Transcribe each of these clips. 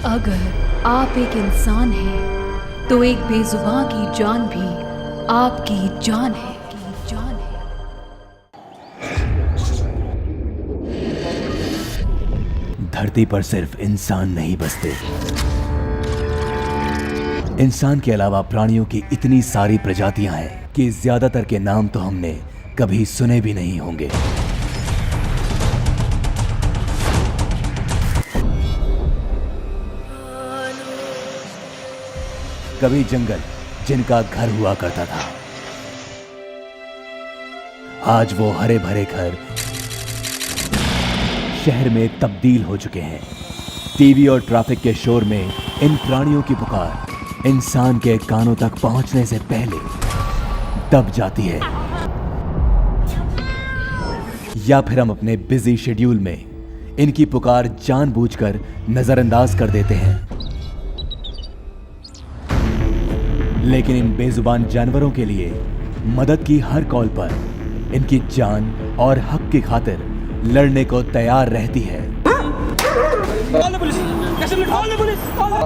अगर आप एक इंसान हैं, तो एक बेजुबान की जान भी आपकी जान है। धरती पर सिर्फ इंसान नहीं बसते। इंसान के अलावा प्राणियों की इतनी सारी प्रजातियां हैं कि ज्यादातर के नाम तो हमने कभी सुने भी नहीं होंगे। कभी जंगल जिनका घर हुआ करता था, आज वो हरे भरे घर शहर में तब्दील हो चुके हैं। टीवी और ट्रैफिक के शोर में इन प्राणियों की पुकार इंसान के कानों तक पहुंचने से पहले दब जाती है, या फिर हम अपने बिजी शेड्यूल में इनकी पुकार जानबूझकर नजरअंदाज कर देते हैं। लेकिन इन बेजुबान जानवरों के लिए मदद की हर कॉल पर इनकी जान और हक की खातिर लड़ने को तैयार रहती है। पुलिस,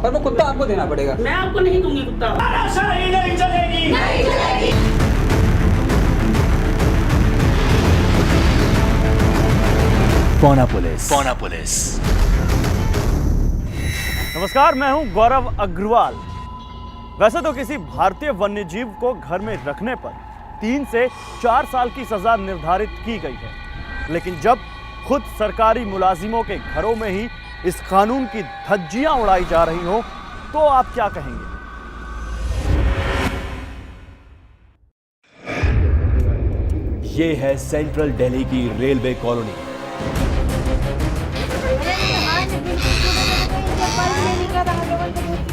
पर वो कुत्ता आपको देना पड़ेगा। मैं आपको नहीं दूंगी कुत्ता। नहीं चलेगी। नहीं चलेगी। Fauna police. नमस्कार, मैं हूं गौरव अग्रवाल। वैसे तो किसी भारतीय वन्यजीव को घर में रखने पर 3 से 4 साल की सजा निर्धारित की गई है, लेकिन जब खुद सरकारी मुलाजिमों के घरों में ही इस कानून की धज्जियां उड़ाई जा रही हो, तो आप क्या कहेंगे? ये है सेंट्रल दिल्ली की रेलवे कॉलोनी।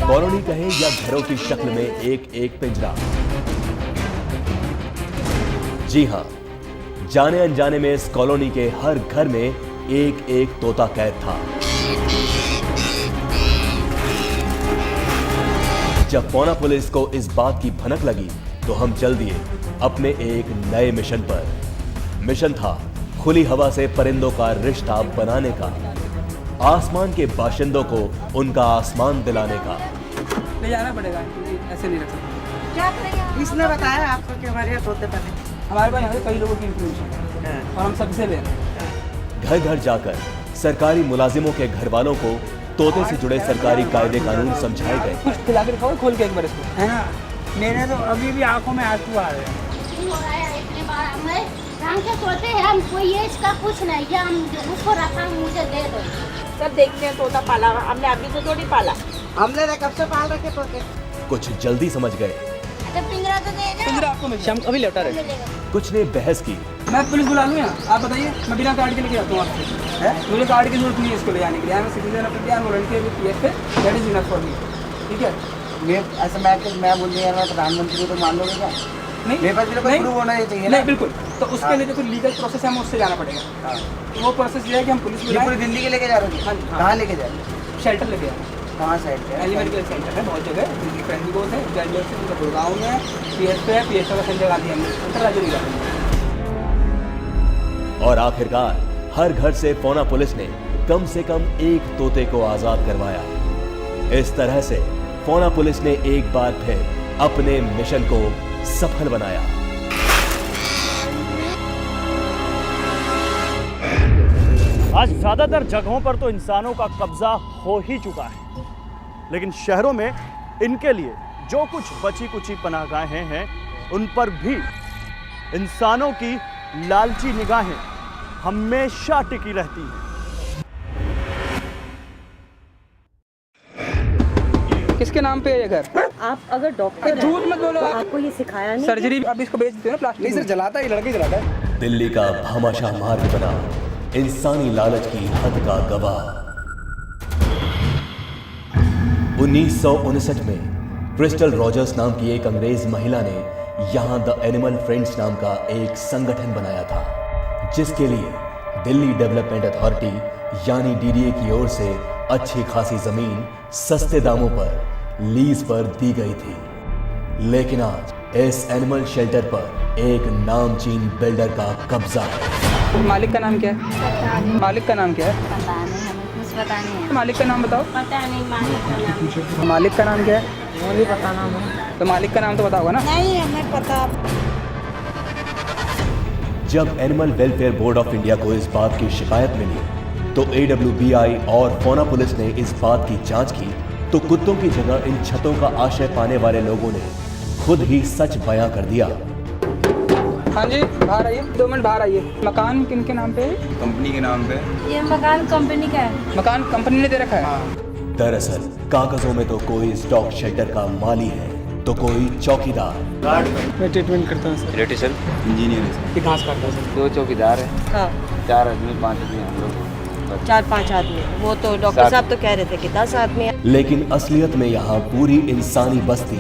कॉलोनी कहें या घरों की शक्ल में एक एक पिंजरा। जी हां, जाने अनजाने में इस कॉलोनी के हर घर में एक एक तोता कैद था। जब फौना पुलिस को इस बात की भनक लगी तो हम चल दिए अपने एक नए मिशन पर। मिशन था खुली हवा से परिंदों का रिश्ता बनाने का, आसमान के बाशिंदों को उनका आसमान दिलाने का। ले जाना पड़ेगा, ऐसे नहीं रख सकते। क्या करेंगे? इसने बताया आपको कि हमारे यहाँ तोते पले। हमारे पास यहाँ कई लोगों की इंफॉर्मेशन है और हम सबसे ले रहे हैं। घर घर जाकर सरकारी मुलाजिमों के घर वालों को तोते से जुड़े सरकारी कायदे कानून समझाए गए। कुछ खिला के दिखाओ, खोल के एक बार इसको, है ना? मेरे तो अभी भी आंखों में आंसू आ रहे हैं। इतने बार हमें ढंग से सोते हैं, हम कोई ये इसका कुछ नहीं, या हम उसको रखा मुझे दे दो। सब देखते हैं तोता पाला, हमने अभी तो थोड़ी पाला, हमने तो कब से पाल रखे तोते। कुछ जल्दी समझ गए, पिंजरा तो दे दो। पिंजरा आपको मिल शाम अभी लौटा रहे। कुछ ने बहस की। मैं पुलिस बुला लूँ यहाँ, आप बताइए, मैं बिना कार्ड के लेके जाता हूँ आपसे। है मुझे कार्ड की जरूरत नहीं है इसको ले जाने के लिए। मैं citizen of India, volunteer with PF pay, that is enough for me. ठीक है, मैं बोल दिया मैं प्रधानमंत्री को मान लोगे क्या? नहीं मेरे पास प्रूफ होना चाहिए। नहीं, बिल्कुल। तो उसके लिए जो लीगल प्रोसेस है, हमें उससे जाना पड़ेगा। वो प्रोसेस ये है कि हम पुलिस ये पूरी दिल्ली के लेके जा रहे हो? हाँ, कहाँ लेके जा रहे हो? शेल्टर लेके जा रहे हैं। कहाँ साइड पे? एलिमेंट सेंटर है बहुत जगह, दिल्ली फ्रेंडली है, जैलडोर से उनका गुड़गांव में है, पीएस पे है, पीएस का संजय गांधी अंतरराज्यीय निगम। और आखिरकार हर घर से फौना पुलिस ने कम से कम एक तोते को आजाद करवाया। इस तरह से फौना पुलिस ने एक बार फिर अपने मिशन को सफल बनाया। आज ज्यादातर जगहों पर तो इंसानों का कब्जा हो ही चुका है, लेकिन शहरों में इनके लिए जो कुछ बची कुची पनाहगाहें हैं, उन पर भी इंसानों की लालची निगाहें हमेशा टिकी रहती हैं। किसके नाम पे है ये घर? आप अगर डॉक्टर झूठ मत बोलो। तो आपको ये सिखाया नहीं? सर्जरी अब इसको बेच देते हो ना प्लास्टिक। नहीं सर, जलाता है, लड़के जलाता है। दिल्ली का भामाशाह मार्ग बना इंसानी लालच की हद का गवाह। 1959 में क्रिस्टल रॉजर्स नाम की एक अंग्रेज महिला ने यहां द एनिमल फ्रेंड्स नाम का एक संगठन बनाया था, जिसके लिए दिल्ली डेवलपमेंट अथॉरिटी यानी डीडीए की ओर से अच्छी खासी जमीन सस्ते दामों पर लीज पर दी गई थी। लेकिन आज इस एनिमल शेल्टर पर एक नामचीन बिल्डर का कब्जा है। मालिक का नाम क्या है? मालिक का नाम क्या है? पता नहीं, हमें कुछ पता नहीं है। मालिक का नाम बताओ। पता नहीं मालिक का नाम। मालिक का नाम क्या है? मुझे पता नाम है। तो मालिक का नाम तो बताओगा ना? नहीं हमें पता। जब animal welfare board of India को इस बात की शिकायत मिली तो AWBI और फौना पुलिस ने इस बात की जांच की तो कुत्तों की जगह इन छतों का आश्रय पाने वाले लोगों ने खुद ही सच बयां कर दिया। हाँ जी, बाहर आइए, 2 मिनट बाहर आइए। मकान किनके नाम पे है? कंपनी के नाम पे। ये मकान कंपनी का है। मकान कंपनी ने दे रखा है? दरअसल कागजों में तो कोई इस डॉग शेल्टर का माली है तो कोई चौकीदार। मैं ट्रीटमेंट करता हूँ सर। इलेक्ट्रिशियन इंजीनियर है सर। ये घास काटता है सर। 2 चौकीदार है। हाँ 4 आदमी 5 आदमी हम लोग। 4-5 आदमी। वो तो डॉक्टर साहब तो कह रहे थे कि 10 आदमी। लेकिन असलियत में यहाँ पूरी इंसानी बस्ती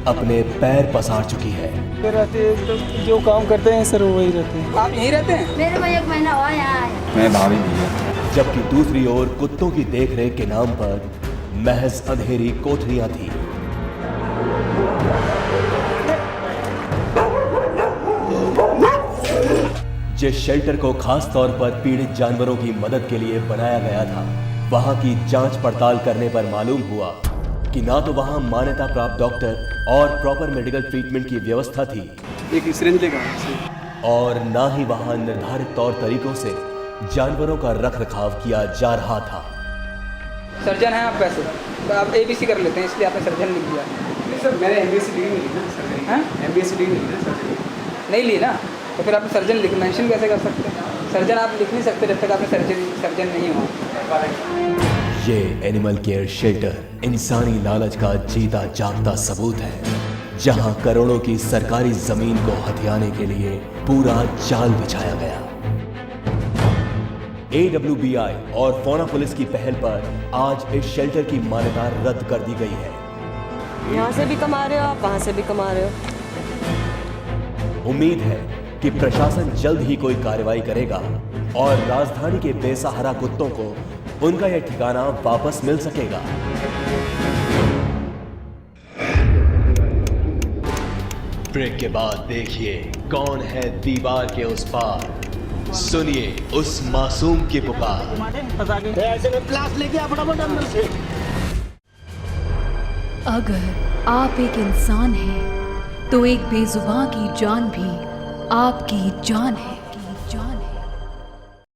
अपने पैर पसार चुकी है। रहते तो जो काम करते हैं सर वही रहते हैं। आप यहीं रहते हैं? मेरे को 1 महीना हुआ यहाँ आया। मैं भाभी भी है। जबकि दूसरी ओर कुत्तों की देखरेख के नाम पर महज अंधेरी कोठरियां थी। जिस शेल्टर को खास तौर पर पीड़ित जानवरों की मदद के लिए बनाया गया था वहां की जांच पड़ताल करने पर मालूम हुआ कि ना तो वहां मान्यता प्राप्त डॉक्टर और प्रॉपर मेडिकल ट्रीटमेंट की व्यवस्था थी एक सिरिंज लेगा और ना ही वहां निर्धारित तौर तरीकों से जानवरों का रखरखाव किया जा रहा था। सर्जन हैं आप वैसे तो आप ABC कर लेते हैं इसलिए आपने सर्जन लिख दिया। नहीं सर, मैंने MBA डिग्री नहीं ली ना सर। हैं? MBA डिग्री नहीं ली ना सर। नहीं ली ना, तो फिर आप सर्जन लिख मेंशन कैसे कर सकते हैं? सर्जन आप लिख नहीं सकते जब तक आपने सर्जन नहीं हुआ। ये एनिमल केयर शेल्टर इंसानी लालच का जीता जागता सबूत है जहां करोड़ों की सरकारी जमीन को हथियाने के लिए पूरा जाल बिछाया गया। AWBI और फौना पुलिस की पहल पर आज इस शेल्टर की मान्यता रद्द कर दी गई है। यहाँ से भी कमा रहे हो आप, वहाँ से भी कमा रहे हो। उम्मीद है कि प्रशासन जल्द ही कोई कार्रवाई करेगा और राजधानी के बेसहारा कुत्तों को उनका यह ठिकाना वापस मिल सकेगा। ब्रेक के बाद देखिए कौन है दीवार के उस पार, सुनिए उस मासूम की पुकार। अगर आप एक इंसान हैं तो एक बेजुबान की जान भी आपकी जान है।